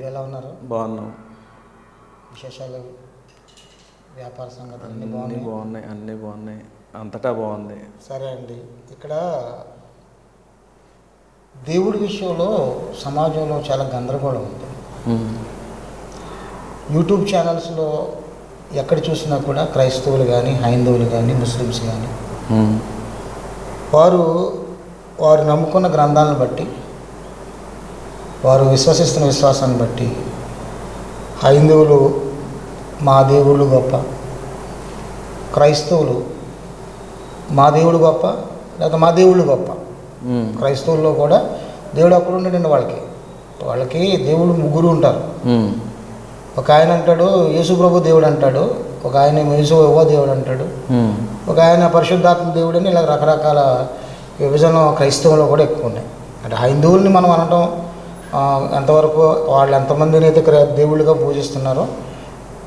ఎలా ఉన్నారు? బాగున్నాం. విశేషాలు, వ్యాపార సంగతులు అన్నీ బాగున్నాయి. అన్నీ బాగున్నాయి, అంతటా బాగుంది. సరే అండి, ఇక్కడ దేవుడి విషయంలో సమాజంలో చాలా గందరగోళం ఉంది. యూట్యూబ్ ఛానల్స్లో ఎక్కడ చూసినా కూడా క్రైస్తవులు కానీ, హైందవులు కానీ, ముస్లిమ్స్ కానీ వారు నమ్ముకున్న గ్రంథాలను బట్టి, వారు విశ్వసిస్తున్న విశ్వాసాన్ని బట్టి హైందవులు మా దేవుళ్ళు గొప్ప, క్రైస్తవులు మా దేవుడు గొప్ప, లేదా మా దేవుళ్ళు గొప్ప. క్రైస్తవుల్లో కూడా దేవుడు అక్కడ ఉండడండి. వాళ్ళకి దేవుడు ముగ్గురు ఉంటారు. ఒక ఆయన అంటాడు యేసు ప్రభు దేవుడు అంటాడు, ఒక ఆయన యేసోవా దేవుడు అంటాడు, ఒక ఆయన పరిశుద్ధాత్మ దేవుడు అని. ఇలా రకరకాల విభజన క్రైస్తవంలో కూడా ఎక్కువ ఉన్నాయి. అంటే హైందువుల్ని మనం అనటం ఎంతవరకు, వాళ్ళు ఎంతమందిని అయితే దేవుళ్ళుగా పూజిస్తున్నారో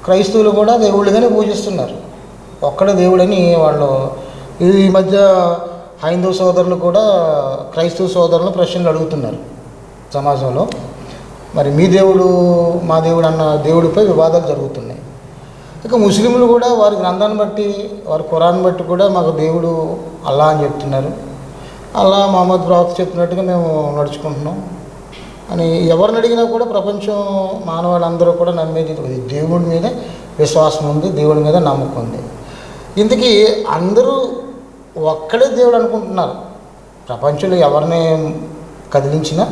క్రైస్తవులు కూడా దేవుళ్ళుగానే పూజిస్తున్నారు. ఒక్కడే దేవుడని వాళ్ళు. ఈ మధ్య హైందవ సోదరులు కూడా క్రైస్తవ సోదరులు ప్రశ్నలు అడుగుతున్నారు సమాజంలో. మరి మీ దేవుడు మా దేవుడు అన్న దేవుడిపై వివాదాలు జరుగుతున్నాయి. ఇక ముస్లింలు కూడా వారి గ్రంథాన్ని బట్టి, వారి ఖురాన్ బట్టి కూడా మాకు దేవుడు అల్లా అని చెప్తున్నారు. అల్లా మహమ్మద్ ప్రవక్త చెప్పినట్టుగా మేము నడుచుకుంటున్నాం అని ఎవరిని అడిగినా కూడా ప్రపంచం మానవాళ్ళందరూ కూడా నమ్మేది దేవుడి మీద విశ్వాసం ఉంది, దేవుడి మీద నమ్మకం ఉంది. ఇంతకీ అందరూ ఒక్కడే దేవుడు అనుకుంటున్నారు. ప్రపంచంలో ఎవరిని కదిలించినా,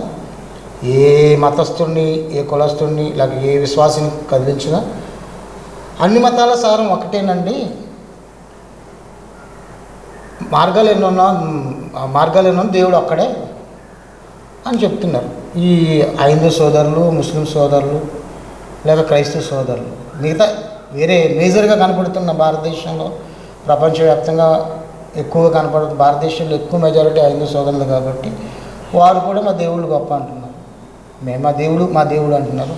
ఏ మతస్థుడిని, ఏ కులస్తుడిని, లేక ఏ విశ్వాసిని కదిలించినా అన్ని మతాల సారం ఒకటేనండి. మార్గాలు ఎన్నో దేవుడు ఒక్కడే అని చెప్తున్నారు ఈ హైందూ సోదరులు, ముస్లిం సోదరులు, లేక క్రైస్తవ సోదరులు. మిగతా వేరే మేజర్గా కనపడుతున్న భారతదేశంలో, ప్రపంచవ్యాప్తంగా ఎక్కువగా కనపడుతుంది. భారతదేశంలో ఎక్కువ మెజారిటీ హైందూ సోదరులు కాబట్టి వారు కూడా మా దేవుళ్ళు గొప్ప అంటున్నారు. మేము మా దేవుడు అంటున్నారు.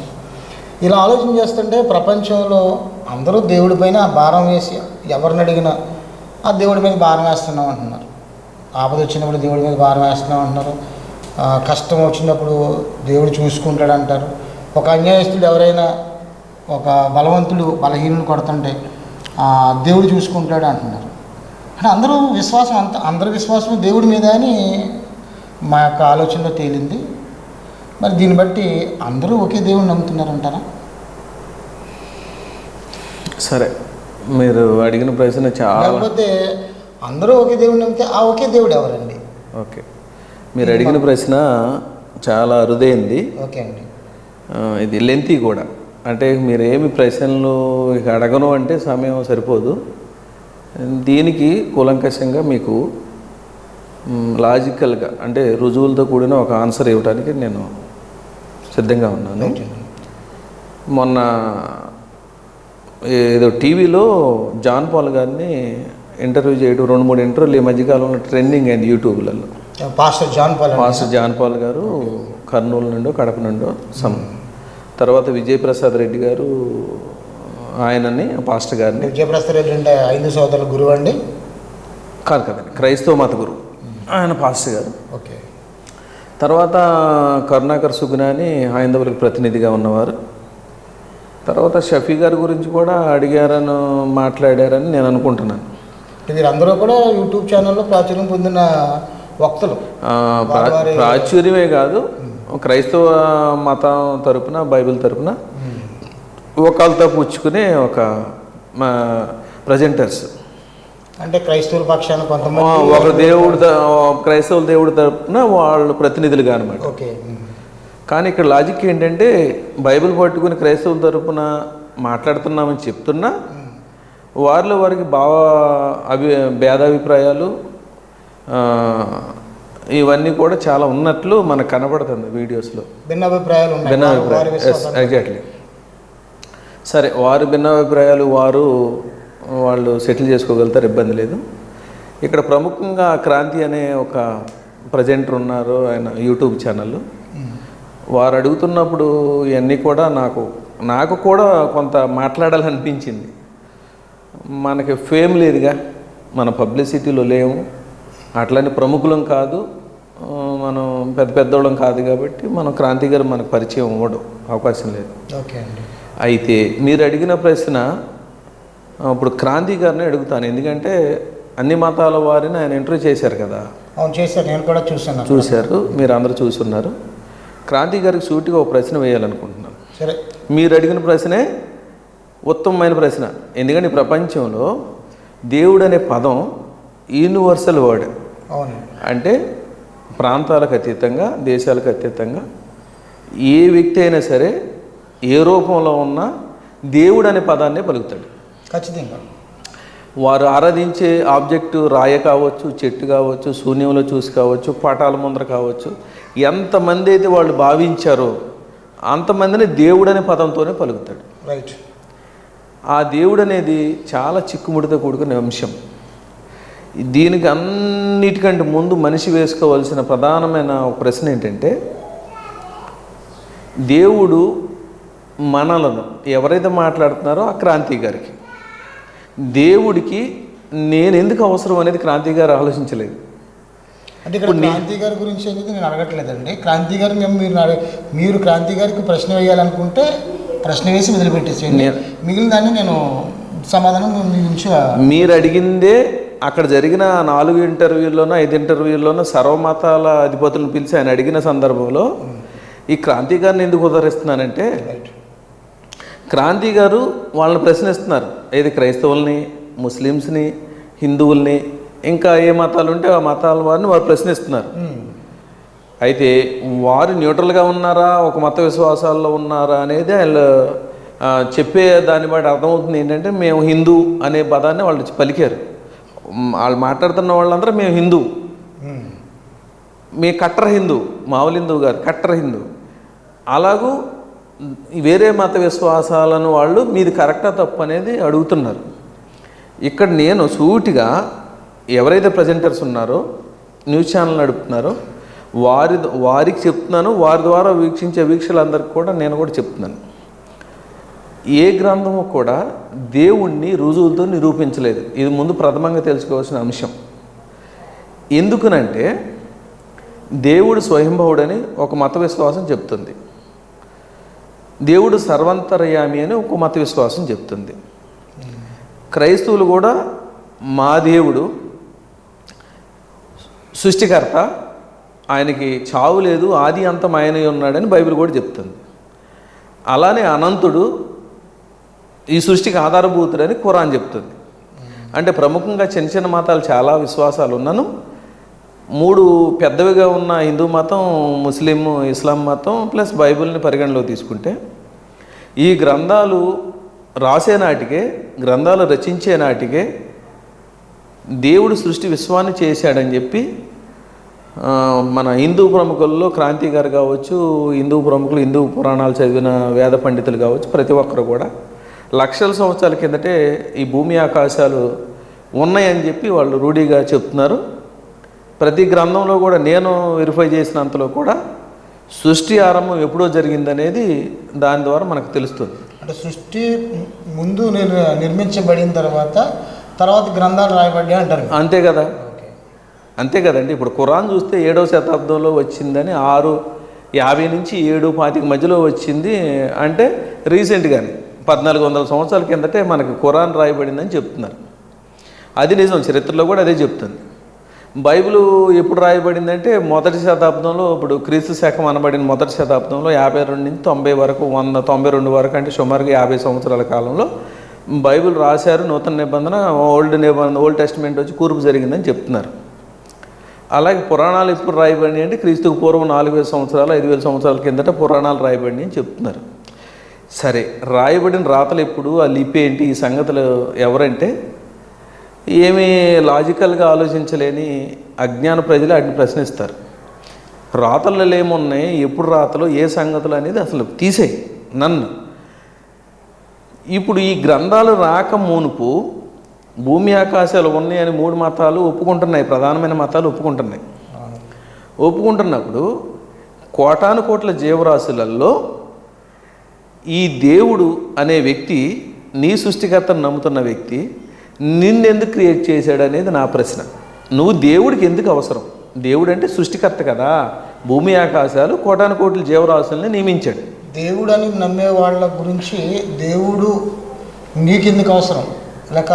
ఇలా ఆలోచన చేస్తుంటే ప్రపంచంలో అందరూ దేవుడి పైన భారం వేసి, ఎవరిని అడిగినా ఆ దేవుడి మీద భారం వేస్తున్నాం అంటున్నారు. ఆపద వచ్చినప్పుడు దేవుడి మీద భారం వేస్తున్నాం అంటున్నారు. కష్టం వచ్చినప్పుడు దేవుడు చూసుకుంటాడు అంటారు. ఒక అన్యాయస్తుడు ఎవరైనా, ఒక బలవంతుడు బలహీనుడు కొడుతుంటే దేవుడు చూసుకుంటాడు అంటున్నారు. అంటే అందరి విశ్వాసం దేవుడి మీద అని మా యొక్క ఆలోచనలో తేలింది. మరి దీన్ని బట్టి అందరూ ఒకే దేవుడిని నమ్ముతున్నారంటారా? సరే, మీరు అడిగిన ప్రశ్న చాలా. లేకపోతే అందరూ ఒకే దేవుడిని నమ్మితే ఆ ఒకే దేవుడు ఎవరండి? ఓకే, మీరు అడిగిన ప్రశ్న చాలా అరుదైంది. ఓకే అండి. ఇది లెంతీ కూడా. అంటే మీరేమి ప్రశ్నలు ఇక అడగను అంటే సమయం సరిపోదు. దీనికి కూలంకషంగా మీకు లాజికల్గా, అంటే రుజువులతో కూడిన ఒక ఆన్సర్ ఇవ్వడానికి నేను సిద్ధంగా ఉన్నాను. మొన్న ఏదో టీవీలో జాన్ పాల్ గారిని ఇంటర్వ్యూ చేయడం, 2-3 ఇంటర్వ్యూలు ఈ మధ్యకాలంలో ట్రెండింగ్ అయింది యూట్యూబ్లలో. పాస్టర్ జాన్ పాల్ గారు కర్నూలు నుండో కడప నుండో తర్వాత విజయప్రసాద్ రెడ్డి గారు, ఆయనని పాస్టర్ గారిని. విజయప్రసాద్ రెడ్డి అంటే హైందూ సోదరుల గురువు అండి? కదండి, క్రైస్తవ మత గురువు ఆయన, పాస్టర్ గారు. ఓకే. తర్వాత కరుణాకర్ సుగుణ అని హైందవులకు ప్రతినిధిగా ఉన్నవారు. తర్వాత షఫీ గారి గురించి కూడా అడిగారని, మాట్లాడారని నేను అనుకుంటున్నాను. వీరందరూ కూడా యూట్యూబ్ ఛానల్లో ప్రాచుర్యం పొందిన వక్తలు. ప్రాచుర్యమే కాదు, క్రైస్తవ మతం తరపున, బైబిల్ తరపున ఒకళ్ళతో పుచ్చుకునే ఒక ప్రజెంటర్స్. అంటే క్రైస్తవుల పక్షాన కొంతమంది ఒక దేవుడు, క్రైస్తవుల దేవుడి తరపున వాళ్ళు ప్రతినిధులుగా అనమాట. ఓకే. కానీ ఇక్కడ లాజిక్ ఏంటంటే, బైబిల్ పట్టుకుని క్రైస్తవుల తరపున మాట్లాడుతున్నామని చెప్తున్నా వారిలో వారికి భేదాభిప్రాయాలు ఇవన్నీ కూడా చాలా ఉన్నట్లు మనకు కనబడుతుంది వీడియోస్లో. భిన్నాభిప్రాయాలు. ఎగ్జాక్ట్లీ. సరే, వారు భిన్నాభిప్రాయాలు వాళ్ళు సెటిల్ చేసుకోగలుగుతారు, ఇబ్బంది లేదు. ఇక్కడ ప్రముఖంగా క్రాంతి అనే ఒక ప్రజెంటర్ ఉన్నారు, ఆయన యూట్యూబ్ ఛానల్. వారు అడుగుతున్నప్పుడు ఇవన్నీ కూడా నాకు కూడా కొంత మాట్లాడాలనిపించింది. మనకి ఫేమ్ లేదుగా, మన పబ్లిసిటీలో లేము, అట్లని ప్రముఖులం కాదు, మనం పెద్దోళ్ళం కాదు కాబట్టి మనం క్రాంతి గారు మనకు పరిచయం అవ్వడం అవకాశం లేదు. ఓకే అండి. అయితే మీరు అడిగిన ప్రశ్న ఇప్పుడు క్రాంతి గారిని అడుగుతాను, ఎందుకంటే అన్ని మతాల వారిని ఆయన ఇంటర్వ్యూ చేశారు కదా. అవును, చేశారు, నేను కూడా చూశాను. చూశారు, మీరు అందరూ చూస్తున్నారు. క్రాంతి గారికి సూటిగా ఒక ప్రశ్న వేయాలనుకుంటున్నాను. సరే, మీరు అడిగిన ప్రశ్నే ఉత్తమమైన ప్రశ్న. ఎందుకంటే ఈ ప్రపంచంలో దేవుడు అనే పదం యూనివర్సల్ వర్డ్. అవును. అంటే ప్రాంతాలకు అతీతంగా, దేశాలకు అతీతంగా ఏ వ్యక్తి అయినా సరే ఏ రూపంలో ఉన్నా దేవుడు అనే పదాన్నే పలుకుతాడు. ఖచ్చితంగా. వారు ఆరాధించే ఆబ్జెక్టు రాయ కావచ్చు, చెట్టు కావచ్చు, శూన్యంలో చూసి కావచ్చు, పటాల ముందర కావచ్చు, ఎంతమంది అయితే వాళ్ళు భావించారో అంతమందిని దేవుడు అనే పదంతోనే పలుకుతాడు. రైట్. ఆ దేవుడు అనేది చాలా చిక్కుముడితో కూడుకున్న అంశం. దీనికి అన్నిటికంటే ముందు మనిషి వేసుకోవాల్సిన ప్రధానమైన ఒక ప్రశ్న ఏంటంటే, దేవుడు మనలను ఎవరైతే మాట్లాడుతున్నారో ఆ క్రాంతి గారికి దేవుడికి నేను ఎందుకు అవసరం అనేది క్రాంతి గారు ఆలోచించలేదు. అంటే ఇక్కడ క్రాంతి గారి గురించి అనేది నేను అడగట్లేదండి. క్రాంతి గారు మీరు క్రాంతి గారికి ప్రశ్న వేయాలనుకుంటే ప్రశ్న వేసి వదిలిపెట్టేసేయండి. మిగిలిన దాన్ని నేను సమాధానం మీ నుంచి. మీరు అడిగిందే అక్కడ జరిగిన 4 ఇంటర్వ్యూల్లోనో 5 ఇంటర్వ్యూల్లోనో సర్వమతాల అధిపతులను పిలిచి ఆయన అడిగిన సందర్భంలో ఈ క్రాంతి గారిని ఎందుకు ఉదరిస్తున్నానంటే, క్రాంతి గారు వాళ్ళని ప్రశ్నిస్తున్నారు. ఏది క్రైస్తవుల్ని, ముస్లిమ్స్ని, హిందువుల్ని, ఇంకా ఏ మతాలు ఉంటే ఆ మతాల వారిని వారు ప్రశ్నిస్తున్నారు. అయితే వారు న్యూట్రల్గా ఉన్నారా, ఒక మత విశ్వాసాల్లో ఉన్నారా అనేది వాళ్ళు చెప్పే దాన్ని బట్టి అర్థమవుతుంది. ఏంటంటే మేము హిందూ అనే పదాన్ని వాళ్ళు పలికారు. వాళ్ళు మాట్లాడుతున్న వాళ్ళందరూ మేము హిందూ, మీ కట్టర్ హిందూ, మామూలు హిందూ గారు కట్టర్ హిందూ. అలాగూ వేరే మత విశ్వాసాలను వాళ్ళు మీది కరెక్టా తప్పు అనేది అడుగుతున్నారు. ఇక్కడ నేను సూటిగా ఎవరైతే ప్రజెంటర్స్ ఉన్నారో, న్యూస్ ఛానల్ నడుపుతున్నారో వారికి చెప్తున్నాను, వారి ద్వారా వీక్షించే వీక్షలందరికీ కూడా నేను కూడా చెప్తున్నాను. ఏ గ్రంథము కూడా దేవుణ్ణి రుజువులతో నిరూపించలేదు. ఇది ముందు ప్రథమంగా తెలుసుకోవాల్సిన అంశం. ఎందుకనంటే దేవుడు స్వయంభవుడని ఒక మత విశ్వాసం చెప్తుంది, దేవుడు సర్వంతర్యామి అని ఒక మత విశ్వాసం చెప్తుంది. క్రైస్తవులు కూడా మా దేవుడు సృష్టికర్త, ఆయనకి చావు లేదు, ఆది అంతం ఆయనే ఉన్నాడని బైబిల్ కూడా చెప్తుంది. అలానే అనంతుడు ఈ సృష్టికి ఆధారభూతుడని ఖురాన్ చెప్తుంది. అంటే ప్రముఖంగా చిన్న చిన్న మతాలు చాలా విశ్వాసాలు ఉన్నాను. 3 పెద్దవిగా ఉన్న హిందూ మతం, ముస్లిం, ఇస్లాం మతం ప్లస్ బైబిల్ని పరిగణలోకి తీసుకుంటే, ఈ గ్రంథాలు రాసే నాటికే, గ్రంథాలు రచించే నాటికే దేవుడు సృష్టి విశ్వాన్ని చేశాడని చెప్పి మన హిందూ ప్రముఖుల్లో క్రాంతి గారు కావచ్చు, హిందూ ప్రముఖులు, హిందూ పురాణాలు చదివిన వేద పండితులు కావచ్చు, ప్రతి ఒక్కరు కూడా లక్షల సంవత్సరాల కిందటే ఈ భూమి ఆకాశాలు ఉన్నాయని చెప్పి వాళ్ళు రూఢిగా చెప్తున్నారు. ప్రతి గ్రంథంలో కూడా నేను వెరిఫై చేసినంతలో కూడా సృష్టి ఆరంభం ఎప్పుడో జరిగిందనేది దాని ద్వారా మనకు తెలుస్తుంది. అంటే సృష్టి ముందు నిర్మించబడిన తర్వాత గ్రంథాలు రాయబడ్డాయి అంటారు. అంతే కదా, అంతే కదండి. ఇప్పుడు ఖురాన్ చూస్తే 7వ శతాబ్దంలో వచ్చిందని, 650 నుంచి 725 మధ్యలో వచ్చింది అంటే రీసెంట్గానే 1400 సంవత్సరాల కిందటే మనకు ఖురాన్ రాయబడిందని చెప్తున్నారు. అది నిజం, చరిత్రలో కూడా అదే చెప్తుంది. బైబిల్ ఎప్పుడు రాయబడిందంటే మొదటి శతాబ్దంలో, ఇప్పుడు క్రీస్తు శకం అనబడిన మొదటి శతాబ్దంలో 52 నుంచి 90 వరకు, 192 వరకు, అంటే సుమారుగా 50 సంవత్సరాల కాలంలో బైబిల్ రాశారు. నూతన నిబంధన, ఓల్డ్ టెస్టిమెంట్ వచ్చి కూర్పు జరిగిందని చెప్తున్నారు. అలాగే పురాణాలు ఎప్పుడు రాయబడినాయి అంటే క్రీస్తుకు పూర్వం 4000 సంవత్సరాలు, 5000 సంవత్సరాల కిందట పురాణాలు రాయబడినాయి అని చెప్తున్నారు. సరే, రాయబడిన రాతలు ఎప్పుడు, ఆ లిపి ఏంటి, ఈ సంగతులు ఎవరంటే ఏమీ లాజికల్గా ఆలోచించలేని అజ్ఞాన ప్రజలు వాటిని ప్రశ్నిస్తారు. రాతలలో ఏమున్నాయి, ఎప్పుడు రాతలు, ఏ సంగతులు అనేది అసలు తీసేయి నన్ను. ఇప్పుడు ఈ గ్రంథాలు రాక మునుపు భూమి ఆకాశాలు ఉన్నాయని 3 మతాలు ఒప్పుకుంటున్నాయి, ప్రధానమైన మతాలు ఒప్పుకుంటున్నాయి. ఒప్పుకుంటున్నప్పుడు కోటాను కోట్ల జీవరాశులలో ఈ దేవుడు అనే వ్యక్తి, నీ సృష్టికర్తను నమ్ముతున్న వ్యక్తి నిన్నెందుకు క్రియేట్ చేశాడు అనేది నా ప్రశ్న. నువ్వు దేవుడికి ఎందుకు అవసరం? దేవుడు అంటే సృష్టికర్త కదా, భూమి ఆకాశాలు కోటాను కోట్ల జీవరాశుల్ని నియమించాడు. దేవుడు అని నమ్మే వాళ్ళ గురించి దేవుడు నీకెందుకు అవసరం, లేక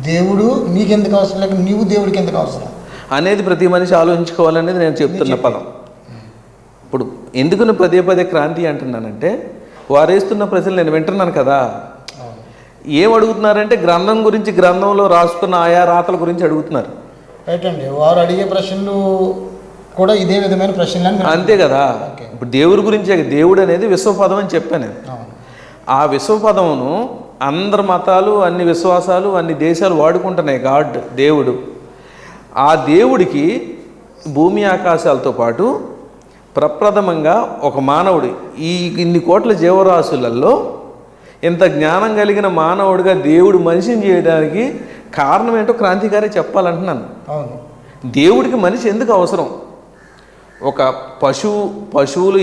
దేవుడు నీకెందుకు అవసరం, లేక నీవు దేవుడికి ఎందుకు అవసరం అనేది ప్రతి మనిషి ఆలోచించుకోవాలనేది నేను చెప్తున్న పదం. ఇప్పుడు ఎందుకు నేను పదే పదే క్రాంతి అంటున్నానంటే, వారు వేస్తున్న ప్రశ్నలు నేను వింటున్నాను కదా. ఏం అడుగుతున్నారంటే గ్రంథం గురించి, గ్రంథంలో రాసుకున్న ఆయా రాతల గురించి అడుగుతున్నారు. రైట్ అండి. వారు అడిగే ప్రశ్నలు కూడా ఇదే విధమైన ప్రశ్నలు అంతే కదా. ఇప్పుడు దేవుడి గురించే, దేవుడు అనేది విశ్వపదం అని చెప్పాను నేను. ఆ విశ్వపదమును అందరి మతాలు, అన్ని విశ్వాసాలు, అన్ని దేశాలు వాడుకుంటున్నాయి. గాడ్ దేవుడు. ఆ దేవుడికి భూమి ఆకాశాలతో పాటు ప్రప్రథమంగా ఒక మానవుడు, ఈ ఇన్ని కోట్ల జీవరాశులలో ఇంత జ్ఞానం కలిగిన మానవుడిగా దేవుడు మనిషిని చేయడానికి కారణం ఏంటో క్రాంతికారి చెప్పాలంటున్నాను. దేవుడికి మనిషి ఎందుకు అవసరం? ఒక పశువులు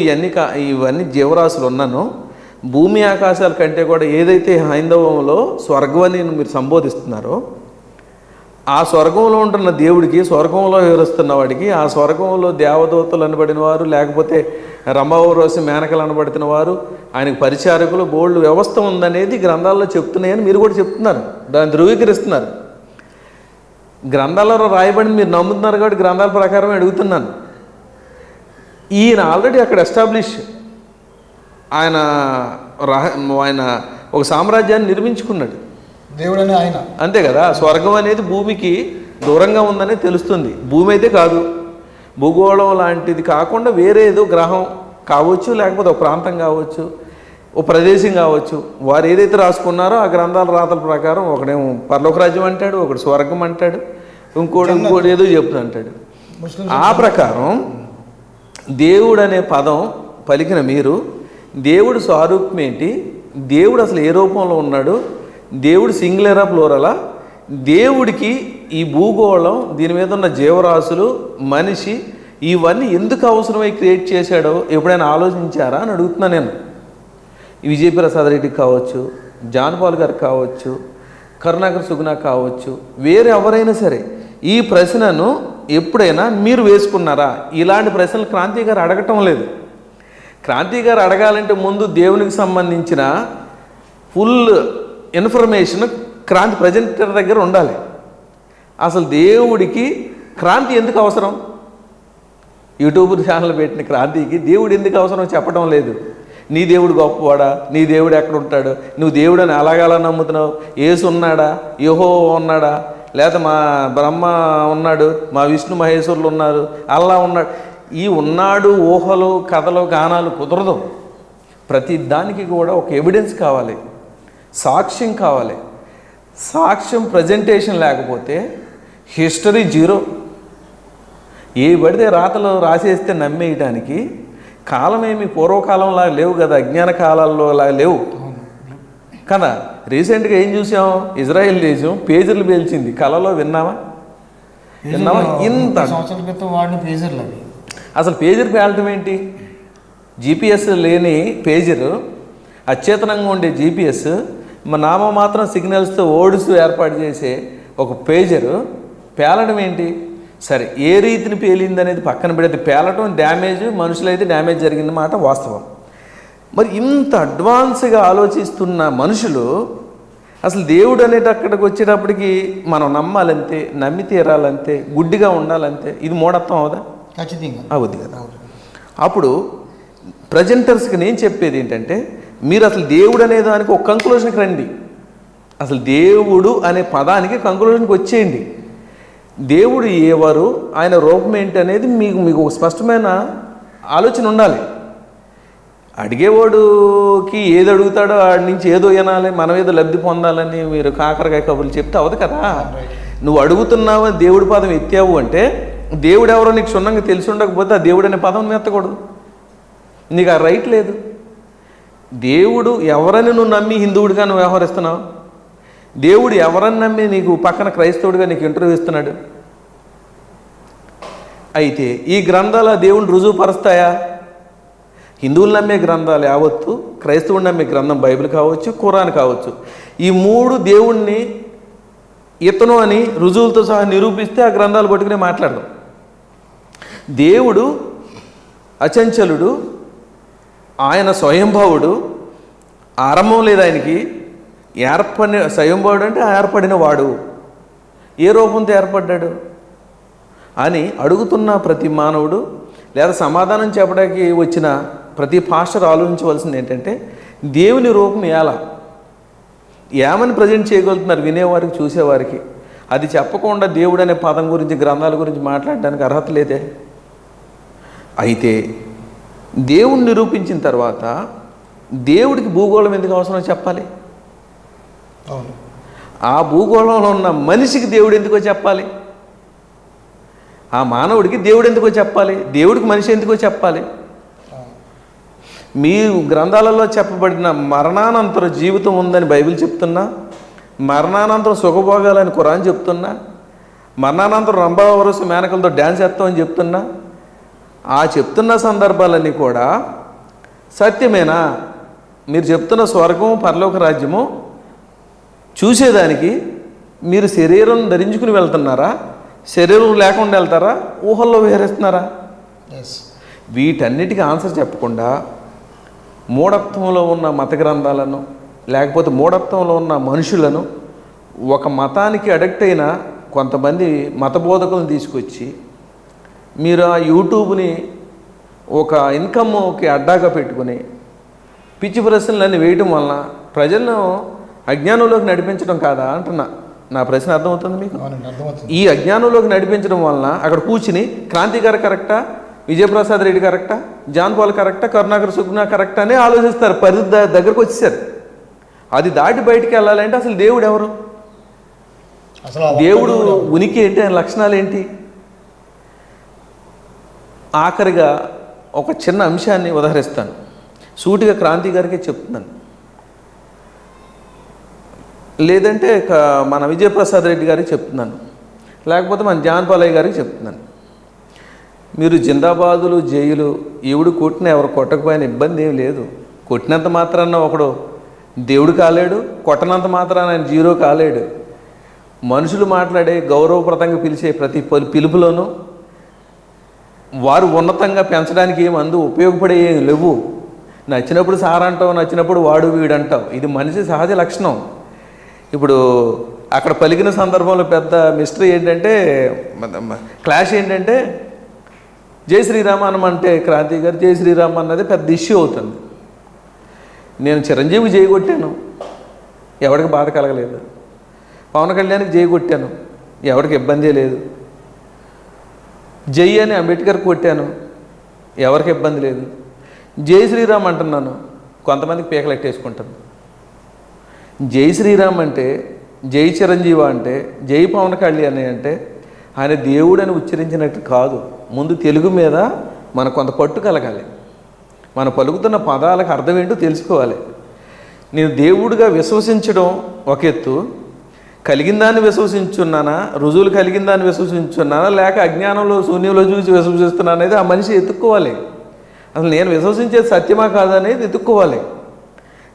ఇవన్నీ జీవరాశులు ఉన్నానో, భూమి ఆకాశాల కంటే కూడా ఏదైతే హైందవంలో స్వర్గం అని మీరు సంబోధిస్తున్నారో, ఆ స్వర్గంలో ఉంటున్న దేవుడికి, స్వర్గంలో వివరిస్తున్న వాడికి, ఆ స్వర్గంలో దేవదూతలు అనబడిన వారు, లేకపోతే రంభావరోసి మేనకలు అనబడుతున్న వారు, ఆయనకు పరిచారకులు, బోల్డ్ వ్యవస్థ ఉందనేది గ్రంథాల్లో చెప్తున్నాయని మీరు కూడా చెప్తున్నారు, దాన్ని ధృవీకరిస్తున్నారు. గ్రంథాలలో రాయబడి మీరు నమ్ముతున్నారు కాబట్టి గ్రంథాల ప్రకారం అడుగుతున్నాను. ఈయన ఆల్రెడీ అక్కడ ఎస్టాబ్లిష్, ఆయన ఒక సామ్రాజ్యాన్ని నిర్మించుకున్నాడు దేవుడని ఆయన. అంతే కదా. స్వర్గం అనేది భూమికి దూరంగా ఉందని తెలుస్తుంది. భూమి అయితే కాదు, భూగోళం లాంటిది కాకుండా వేరే ఏదో గ్రహం కావచ్చు, లేకపోతే ఒక ప్రాంతం కావచ్చు, ఒక ప్రదేశం కావచ్చు. వారు ఏదైతే రాసుకున్నారో ఆ గ్రంథాల రాతల ప్రకారం ఒకడేమో పరలోక రాజ్యం అంటాడు, ఒకటి స్వర్గం అంటాడు, ఇంకోటి ఏదో చెప్తూ అంటాడు. ఆ ప్రకారం దేవుడు అనే పదం పలికిన మీరు, దేవుడు స్వరూపం ఏంటి, దేవుడు అసలు ఏ రూపంలో ఉన్నాడు, దేవుడు సింగులరా ప్లూరలా, దేవుడికి ఈ భూగోళం, దీని మీద ఉన్న జీవరాశులు, మనిషి, ఇవన్నీ ఎందుకు అవసరమై క్రియేట్ చేశాడో ఎప్పుడైనా ఆలోచించారా అని అడుగుతున్నాను నేను. విజయప్రసాద్ రెడ్డికి కావచ్చు, జాన్ పాల్ గారికి కావచ్చు, కరుణాకర్ సుగుణ కావచ్చు, వేరే ఎవరైనా సరే ఈ ప్రశ్నను ఎప్పుడైనా మీరు వేసుకున్నారా? ఇలాంటి ప్రశ్నలు క్రాంతి గారు అడగటం లేదు. క్రాంతి గారు అడగాలంటే ముందు దేవునికి సంబంధించిన ఫుల్ ఇన్ఫర్మేషన్ క్రాంతి ప్రజెంటర్ దగ్గర ఉండాలి. అసలు దేవుడికి క్రాంతి ఎందుకు అవసరం? యూట్యూబ్ ఛానల్ పెట్టిన క్రాంతికి దేవుడు ఎందుకు అవసరం చెప్పడం లేదు. నీ దేవుడు గొప్పవాడా, నీ దేవుడు ఎక్కడ ఉంటాడు, నువ్వు దేవుడని అలాగలా నమ్ముతున్నావు, యేసు ఉన్నాడా, యెహోవా ఉన్నాడా, లేదా మా బ్రహ్మ ఉన్నాడు, మా విష్ణు మహేశ్వరులు ఉన్నారు, అల్లా ఉన్నాడు. ఈ ఉన్నాడు ఊహలు, కథలు, గానాలు కుదరదు. ప్రతి దానికి కూడా ఒక ఎవిడెన్స్ కావాలి, సాక్ష్యం కావాలి. సాక్ష్యం ప్రజెంటేషన్ లేకపోతే హిస్టరీ జీరో. ఏ పడితే రాతలు రాసేస్తే నమ్మేయటానికి కాలమేమి పూర్వకాలంలా లేవు కదా, అజ్ఞాన కాలాల్లో లాగా లేవు కదా. రీసెంట్గా ఏం చూసాం? ఇజ్రాయెల్ దేశం పేజర్లు పేల్చింది, కళలో విన్నామా? ఇంత సంవత్సరాల క్రితం వాడిన పేజర్లు అవి. అసలు పేజర్ పేలటం ఏంటి? జీపీఎస్ లేని పేజరు, అచేతనంగా ఉండే జీపీఎస్, నామమాత్రం సిగ్నల్స్తో ఓడ్స్ ఏర్పాటు చేసే ఒక పేజరు పేలడం ఏంటి? సరే, ఏ రీతిని పేలింది అనేది పక్కన పెడితే, పేలటం డ్యామేజ్, మనుషులైతే డ్యామేజ్ జరిగింది మాట వాస్తవం. మరి ఇంత అడ్వాన్స్గా ఆలోచిస్తున్న మనుషులు అసలు దేవుడు అనేటక్కడికి వచ్చేటప్పటికి మనం నమ్మాలంతే, నమ్మి తీరాలంతే, గుడ్డిగా ఉండాలంతే. ఇది మూఢత్వం అవుదా? ఖచ్చితంగా అవుద్ది కదా. అప్పుడు ప్రజెంటర్స్కి నేను చెప్పేది ఏంటంటే, మీరు అసలు దేవుడు అనే దానికి ఒక కంక్లూషన్కి రండి. అసలు దేవుడు అనే పదానికి కంక్లూషన్కి వచ్చేయండి. దేవుడు ఎవరు, ఆయన రూపం ఏంటి అనేది మీకు ఒక స్పష్టమైన ఆలోచన ఉండాలి. అడిగేవాడుకి ఏది అడుగుతాడో ఆడి నుంచి ఏదో వినాలి, మనం ఏదో లబ్ధి పొందాలని మీరు కాకరకాయ కబుర్లు చెప్తే అవదు కదా. నువ్వు అడుగుతున్నావు, దేవుడి పదం ఎత్తావు అంటే దేవుడు ఎవరో నీకు క్షుణ్ణంగా తెలిసి ఉండకపోతే ఆ దేవుడు అనే పదం ఎత్తకూడదు. నీకు ఆ రైట్ లేదు. దేవుడు ఎవరని నువ్వు నమ్మి హిందువుడిగా నువ్వు వ్యవహరిస్తున్నావు, దేవుడు ఎవరని నమ్మి నీకు పక్కన క్రైస్తవుడిగా నీకు ఇంటర్వ్యూ ఇస్తున్నాడు. అయితే ఈ గ్రంథాల దేవుడిని రుజువుపరుస్తాయా? హిందువులు నమ్మే గ్రంథాలు యావత్తు, క్రైస్తవుడు నమ్మే గ్రంథం బైబిల్ కావచ్చు, ఖురాన్ కావచ్చు, ఈ మూడు దేవుణ్ణి ఇతను అని రుజువులతో సహా నిరూపిస్తే ఆ గ్రంథాలు పట్టుకునే మాట్లాడదాం. దేవుడు అచంచలుడు, ఆయన స్వయంభావుడు, ఆరంభం లేదు ఆయనకి. స్వయంభావుడు అంటే ఏర్పడిన వాడు. ఏ రూపంతో ఏర్పడ్డాడు అని అడుగుతున్న ప్రతి మానవుడు లేదా సమాధానం చెప్పడానికి వచ్చిన ప్రతి పాస్టర్ ఆలోచించవలసింది ఏంటంటే, దేవుని రూపం ఎలా, ఏమని ప్రజెంట్ చేయగలుగుతున్నారు వినేవారికి, చూసేవారికి? అది చెప్పకుండా దేవుడు అనే పదం గురించి, గ్రంథాల గురించి మాట్లాడడానికి అర్హత లేదే. అయితే దేవుణ్ణి నిరూపించిన తర్వాత దేవుడికి భూగోళం ఎందుకు అవసరం చెప్పాలి? అవును. ఆ భూగోళంలో ఉన్న మనిషికి దేవుడు ఎందుకో చెప్పాలి? ఆ మానవుడికి దేవుడు ఎందుకో చెప్పాలి? దేవుడికి మనిషి ఎందుకో చెప్పాలి? మీ గ్రంథాలలో చెప్పబడిన మరణానంతర జీవితం ఉందని బైబిల్ చెప్తున్నా, మరణానంతరం సుఖభోగాలని ఖురాన్ చెప్తున్నా, మరణానంతరం రంభావరసు మేనకలతో డ్యాన్స్ చేస్తామని చెప్తున్నా, ఆ చెప్తున్న సందర్భాలన్నీ కూడా సత్యమేనా? మీరు చెప్తున్న స్వర్గము పరలోక రాజ్యము చూసేదానికి మీరు శరీరం ధరించుకుని వెళ్తున్నారా, శరీరం లేకుండా వెళ్తారా, ఊహల్లో విహరిస్తున్నారా? వీటన్నిటికీ ఆన్సర్ చెప్పకుండా మూఢత్వంలో ఉన్న మత గ్రంథాలను, లేకపోతే మూఢత్వంలో ఉన్న మనుషులను, ఒక మతానికి అడిక్ట్ అయిన కొంతమంది మత బోధకులను తీసుకొచ్చి మీరు ఆ యూట్యూబ్ని ఒక ఇన్కమ్కి అడ్డాగా పెట్టుకుని పిచ్చి ప్రశ్నలన్నీ వేయటం వలన ప్రజలను అజ్ఞానంలోకి నడిపించడం కాదా అంటున్నా. నా ప్రశ్న అర్థమవుతుంది మీకు? ఈ అజ్ఞానంలోకి నడిపించడం వలన అక్కడ కూర్చుని క్రాంతి గారు కరెక్టా, విజయప్రసాద్ రెడ్డి కరెక్టా, జాన్ పాల్ కరెక్టా, కరుణాకర్ సుగ్నా కరెక్టా అని ఆలోచిస్తారు. పరిధి దగ్గరకు వచ్చేసారు. అది దాటి బయటికి వెళ్ళాలంటే అసలు దేవుడు ఎవరు, దేవుడు ఉనికి ఏంటి, ఆయన లక్షణాలు ఏంటి? ఆఖరిగా ఒక చిన్న అంశాన్ని ఉదహరిస్తాను. సూటిగా క్రాంతి గారికి చెప్తున్నాను, లేదంటే మన విజయప్రసాద్ రెడ్డి గారికి చెప్తున్నాను, లేకపోతే మన జాన్ పాలయ్య గారికి చెప్తున్నాను. మీరు జిందాబాదులు, జైలు ఈవిడు కొట్టిన ఎవరు కొట్టకపోయిన ఇబ్బంది ఏం లేదు. కొట్టినంత మాత్రాన ఒకడు దేవుడు కాలేడు, కొట్టనంత మాత్రాన ఆయన జీరో కాలేడు. మనుషులు మాట్లాడే గౌరవప్రదంగా పిలిచే ప్రతి పిలుపులోనూ వారు ఉన్నతంగా పెంచడానికి ఏం అందు ఉపయోగపడే లేవు. నచ్చినప్పుడు సార్ అంటావు, నచ్చినప్పుడు వాడు వీడు అంటావు. ఇది మనిషి సహజ లక్షణం. ఇప్పుడు అక్కడ పలికిన సందర్భంలో పెద్ద మిస్టరీ ఏంటంటే, క్లాష్ ఏంటంటే, జై శ్రీరామ్ అనమంటే క్రాంతి గారు జై శ్రీరామ్ అన్నది పెద్ద ఇష్యూ అవుతుంది. నేను చిరంజీవి జై కొట్టాను, ఎవరికి బాధ కలగలేదు. పవన్ కళ్యాణ్కి జై కొట్టాను, ఎవరికి ఇబ్బంది లేదు. జై అని అంబేద్కర్ కొట్టాను, ఎవరికి ఇబ్బంది లేదు. జై శ్రీరామ్ అంటున్నాను, కొంతమందికి పీకలెట్టేసుకుంటాను. జై శ్రీరామ్ అంటే, జై చిరంజీవి అంటే, జై పవన్ కళ్యాణ్ అంటే ఆయన దేవుడని ఉచ్చరించినట్టు కాదు. ముందు తెలుగు మీద మనకు కొంత పట్టు కలగాలి. మనం పలుకుతున్న పదాలకు అర్థం ఏంటో తెలుసుకోవాలి. నేను దేవుడిగా విశ్వసించడం ఒక ఎత్తు, కలిగిన దాన్ని విశ్వసించున్నానా, రుజువులు కలిగిన దాన్ని విశ్వసించున్నానా, లేక అజ్ఞానంలో శూన్యంలో చూసి విశ్వసిస్తున్నాను అనేది ఆ మనిషి ఎత్తుక్కోవాలి. అసలు నేను విశ్వసించేది సత్యమా కాదనేది ఎత్తుక్కోవాలి.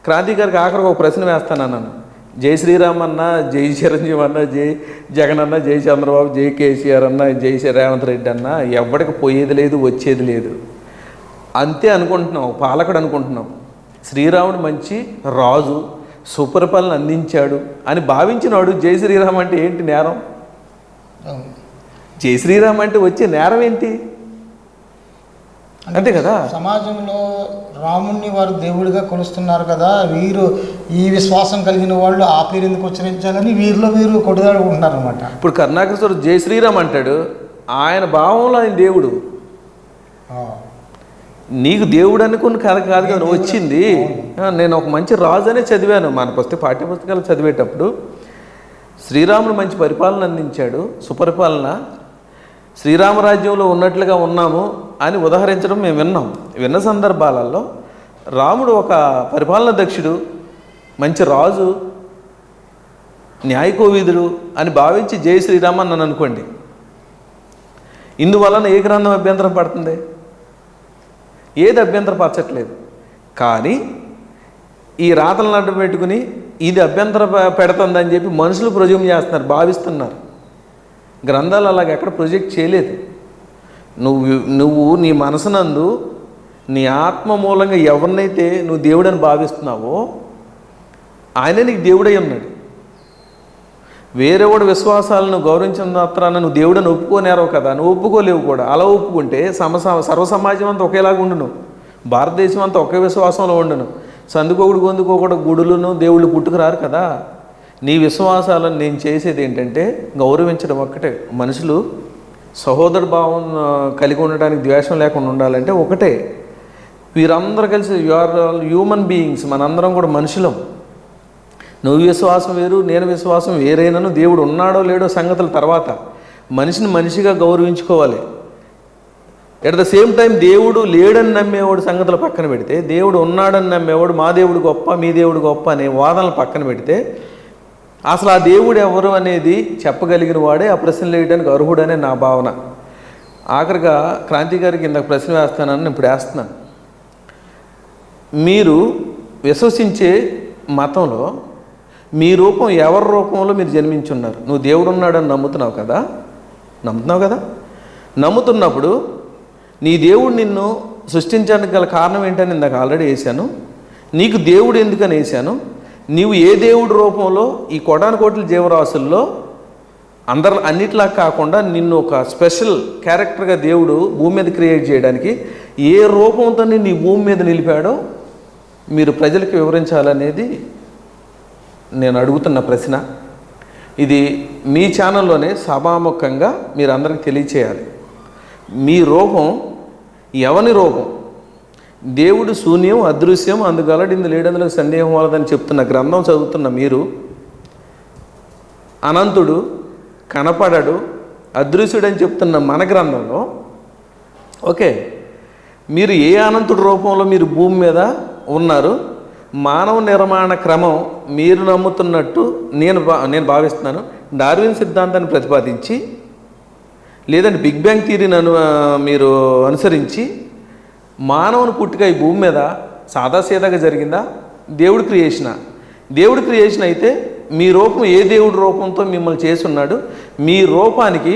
క్రాంతి గారికి ఆఖరికి ఒక ప్రశ్న వేస్తానన్నాను. జై శ్రీరామ్ అన్న, జై చిరంజీవి అన్న, జై జగన్ అన్న, జై చంద్రబాబు, జై కేసీఆర్ అన్న, జై రేవంత్ రెడ్డి అన్న, ఎవరికి పోయేది లేదు, వచ్చేది లేదు. అంతే అనుకుంటున్నాం, పాలకుడు అనుకుంటున్నాం. శ్రీరాముడు మంచి రాజు, సుపరిపాలన అందించాడు అని భావించినాడు. జై శ్రీరామ్ అంటే ఏంటి నేరం? జై శ్రీరామ్ అంటే వచ్చే నేరం ఏంటి? అంతే కదా. సమాజంలో రాముణ్ణి వారు దేవుడిగా కొలుస్తున్నారు కదా, వీరు ఈ విశ్వాసం కలిగిన వాళ్ళు ఆ పేరు ఎందుకు ఉచ్చరించాలని వీరిలో వీరు కొట్టుదాడుకుంటున్నారు అనమాట. ఇప్పుడు కరుణాకర్ జై శ్రీరామ్ అంటాడు, ఆయన భావంలో ఆయన దేవుడు. నీకు దేవుడు అనుకుని కాదు కదా వచ్చింది. నేను ఒక మంచి రాజు అనే చదివాను. మన పాఠ్యపుస్తకాలు చదివేటప్పుడు శ్రీరాముడు మంచి పరిపాలన అందించాడు, సుపరిపాలన, శ్రీరామరాజ్యంలో ఉన్నట్లుగా ఉన్నాము అని ఉదహరించడం మేము విన్నాం. విన్న సందర్భాలలో రాముడు ఒక పరిపాలన దక్షుడు, మంచి రాజు, న్యాయకోవిదుడు అని భావించి జై శ్రీరామ్ అన్నాను అనుకోండి. ఇందువలన ఏ గ్రంథం అభ్యంతరం పడుతుంది? ఏది అభ్యంతరపరచట్లేదు. కానీ ఈ రాతలను అడ్డు పెట్టుకుని ఇది అభ్యంతర పెడుతుందని చెప్పి మనుషులు ప్రొజెక్ట్ చేస్తున్నారు, భావిస్తున్నారు. గ్రంథాలు అలాగ ఎక్కడ ప్రొజెక్ట్ చేయలేదు. నువ్వు నీ మనసునందు నీ ఆత్మ మూలంగా ఎవరినైతే నువ్వు దేవుడని భావిస్తున్నావో ఆయనే నీకు దేవుడై ఉన్నాడు. వేరేవాడు విశ్వాసాలను గౌరవించిన మాత్రాన నువ్వు దేవుడని ఒప్పుకోనేరావు కదా, నువ్వు ఒప్పుకోలేవు కూడా. అలా ఒప్పుకుంటే సర్వ సమాజం అంతా ఒకేలాగా ఉండును, భారతదేశం అంతా ఒకే విశ్వాసంలో ఉండును. సందుకోకుడు గొందుకోకుండా గుడులను దేవుళ్ళు పుట్టుకురారు కదా. నీ విశ్వాసాలను నేను చేసేది ఏంటంటే గౌరవించడం ఒక్కటే. మనుషులు సహోదర భావం కలిగి ఉండడానికి ద్వేషం లేకుండా ఉండాలంటే ఒకటే, వీరందరూ కలిసి యు ఆర్ హ్యూమన్ బీయింగ్స్, మనందరం కూడా మనుషులం. నువ్వు విశ్వాసం వేరు, నేను విశ్వాసం వేరైనను దేవుడు ఉన్నాడో లేడో సంగతుల తర్వాత మనిషిని మనిషిగా గౌరవించుకోవాలి. ఎట్ ద సేమ్ టైం దేవుడు లేడని నమ్మేవాడు సంగతులు పక్కన పెడితే, దేవుడు ఉన్నాడని నమ్మేవాడు మా దేవుడు గొప్ప మీ దేవుడు గొప్ప అనే వాదనలు పక్కన పెడితే, అసలు ఆ దేవుడు ఎవరు అనేది చెప్పగలిగిన వాడే ఆ ప్రశ్నలు వేయడానికి అర్హుడనే నా భావన. ఆఖరిగా క్రాంతి గారికి ఇందాక ప్రశ్న వేస్తానని ఇప్పుడు వేస్తున్నాను. మీరు విశ్వసించే మతంలో మీ రూపం ఎవరి రూపంలో మీరు జన్మించున్నారు? నువ్వు దేవుడు ఉన్నాడని నమ్ముతున్నావు కదా, నమ్ముతున్నప్పుడు నీ దేవుడు నిన్ను సృష్టించడానికి గల కారణం ఏంటని ఇందాక ఆల్రెడీ వేశాను. నీకు దేవుడు ఎందుకని వేశాను? నీవు ఏ దేవుడి రూపంలో ఈ కోటాను కోట్ల జీవరాశుల్లో అన్నిట్లా కాకుండా నిన్ను ఒక స్పెషల్ క్యారెక్టర్గా దేవుడు భూమి మీద క్రియేట్ చేయడానికి ఏ రూపంతో నీ భూమి మీద నిలిపాడో మీరు ప్రజలకు వివరించాలనేది నేను అడుగుతున్న ప్రశ్న. ఇది మీ ఛానల్లోనే సభాముఖంగా మీరు అందరికీ తెలియచేయాలి. మీ రూపం ఎవని రూపం? దేవుడు శూన్యం, అదృశ్యం, అందుగలడు ఇందు లేడందులో సందేహం వాళ్ళదని చెప్తున్న గ్రంథం చదువుతున్న మీరు అనంతుడు, కనపడడు, అదృశ్యుడని చెప్తున్న మన గ్రంథంలో ఓకే, మీరు ఏ అనంతుడి రూపంలో మీరు భూమి మీద ఉన్నారు? మానవ నిర్మాణ క్రమం మీరు నమ్ముతున్నట్టు నేను భావిస్తున్నాను. డార్విన్ సిద్ధాంతాన్ని ప్రతిపాదించి లేదంటే బిగ్ బ్యాంగ్ థియరీని మీరు అనుసరించి మానవుని పుట్టుక ఈ భూమి మీద సాదాసీదాగా జరిగిందా? దేవుడి క్రియేషన్ అయితే మీ రూపం ఏ దేవుడి రూపంతో మిమ్మల్ని చేసున్నాడు? మీ రూపానికి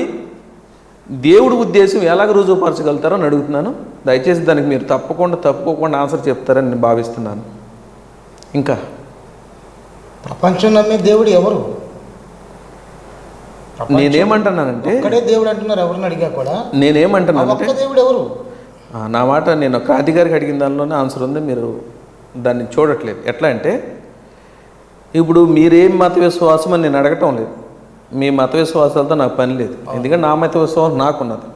దేవుడి ఉద్దేశం ఎలాగ రుజువుపరచగలుగుతారో అని అడుగుతున్నాను. దయచేసి దానికి మీరు తప్పుకోకుండా ఆన్సర్ చెప్తారని నేను భావిస్తున్నాను. ఇంకా ప్రపంచం నమ్మే దేవుడు ఎవరు? నేనేమంటున్నానంటే ఒక్కడే దేవుడు అంటున్నారు ఎవరిని అడిగా కూడా. నేనేమంటున్నానంటే దేవుడు ఎవరు? నా మాట నేను క్రాంతి గారికి అడిగిన దానిలోనే ఆన్సర్ ఉంది, మీరు దాన్ని చూడట్లేదు. ఎట్లా అంటే ఇప్పుడు మీరేం మత విశ్వాసం అని నేను అడగటం లేదు, మీ మత విశ్వాసాలతో నాకు పని లేదు, ఎందుకంటే నా మత విశ్వాసం నాకున్నది.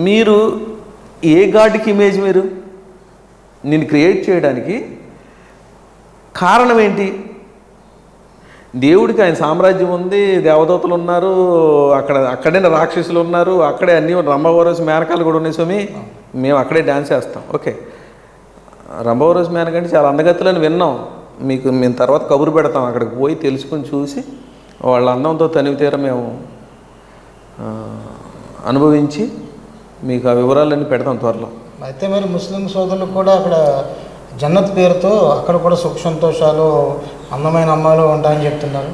మీరు ఏ గాడ్కి ఇమేజ్? మీరు నేను క్రియేట్ చేయడానికి కారణం ఏంటి? దేవుడికి ఆయన సామ్రాజ్యం ఉంది, దేవదూతలు ఉన్నారు, అక్కడే రాక్షసులు ఉన్నారు, అక్కడే అన్ని రంభవరస్ మేనకాలు కూడా ఉన్నాయి. స్వామి మేము అక్కడే డ్యాన్స్ చేస్తాం. ఓకే, రంభవరస్ మేనకంటే చాలా అందగతులని విన్నాం, మేము తర్వాత కబురు పెడతాం, అక్కడికి పోయి తెలుసుకుని చూసి వాళ్ళ అందంతో తనివి తీర మేము అనుభవించి మీకు ఆ వివరాలన్నీ పెడతాం త్వరలో. అయితే మరి ముస్లిం సోదరులు కూడా అక్కడ జన్నత్ పేరుతో అక్కడ కూడా సుఖ సంతోషాలు, అందమైన అమ్మాయిలు ఉంటాయని చెప్తున్నారు.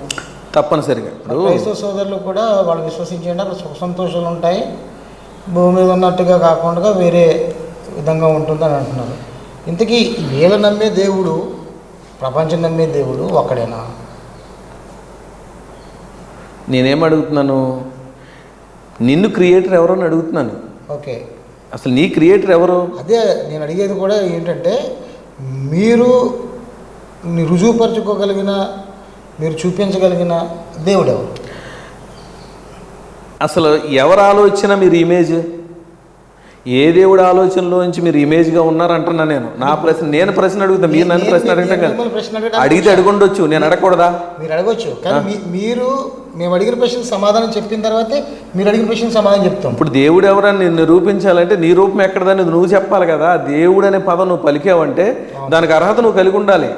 తప్పనిసరిగా క్రైస్తవ సోదరులు కూడా వాళ్ళు విశ్వసించండి అక్కడ సుఖ సంతోషాలు ఉంటాయి, భూమి మీద ఉన్నట్టుగా కాకుండా వేరే విధంగా ఉంటుందని అంటున్నారు. ఇంతకీ వీళ్ళ నమ్మే దేవుడు, ప్రపంచం నమ్మే దేవుడు ఒక్కడేనా? నేనేమడుగుతున్నాను, నిన్ను క్రియేటర్ ఎవరో అని అడుగుతున్నాను. ఓకే, అసలు నీ క్రియేటర్ ఎవరు? అదే నేను అడిగేది కూడా ఏంటంటే, మీరు రుజువుపరచుకోగలిగిన, మీరు చూపించగలిగిన దేవుడు ఎవరు? అసలు ఎవరు ఆలోచన మీరు ఇమేజ్? ఏ దేవుడు ఆలోచనలోంచి మీరు ఇమేజ్గా ఉన్నారంటున్నా నేను ప్రశ్న అడుగుతా, మీరు నన్ను ప్రశ్న అడగటం కాదు. అడిగితే అడుగుండొచ్చు, నేను అడగకూడదా? మీరు అడగొచ్చు, కానీ మేము అడిగిన ప్రశ్నకు సమాధానం చెప్పిన తర్వాతే మీరు అడిగిన ప్రశ్నకు సమాధానం చెప్తాం. ఇప్పుడు దేవుడు ఎవరని నిరూపించాలంటే నీ రూపం ఎక్కడదని నువ్వు చెప్పాలి కదా. దేవుడు అనే పదం నువ్వు పలికావంటే దానికి అర్హత నువ్వు కలిగి ఉండాలి.